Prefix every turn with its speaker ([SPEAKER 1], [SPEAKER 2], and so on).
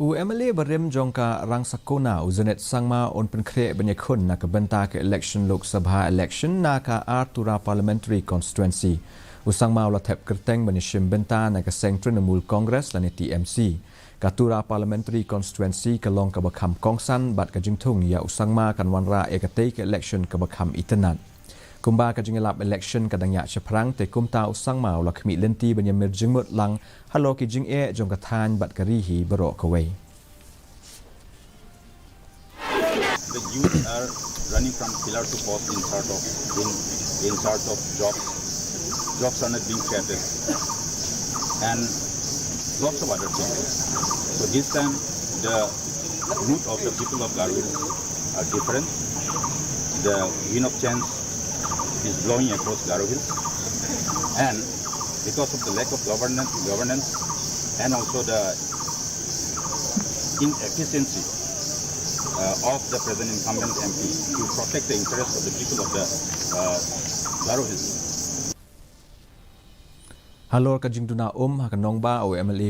[SPEAKER 1] MLA berem jongka rang sakona Zenith Sangma on penkre Iakhun na kebenta ke Ilekshon Lok Sabha election na ka Artura Parliamentary Constituency. Sangma ula Thep Kyrteng benishim benta na ke Seng Trinamool Congress lani TMC. Katura Parliamentary Constituency kalong kabakam kongsan bat kajingtung ya Sangma kan wanra ekatei ke election kabakam itenat. Kumba kajingelap election kadangnya seperang te kumta Sangma ula kemi lenti benyamir jengmut lang halo ki jing jong katan bat karihi berok kawai.
[SPEAKER 2] The youth are running from pillar to post in search of jobs. Jobs are not being created and lots of other things. So this time the mood of the people of Garwil are different. The wind of change is blowing across Garwil, and because of the lack of governance and also the inefficiency of the present incumbent MP to protect the interests of the people of the Garwil.
[SPEAKER 1] Halor kajing tuna hakanong ba o MLA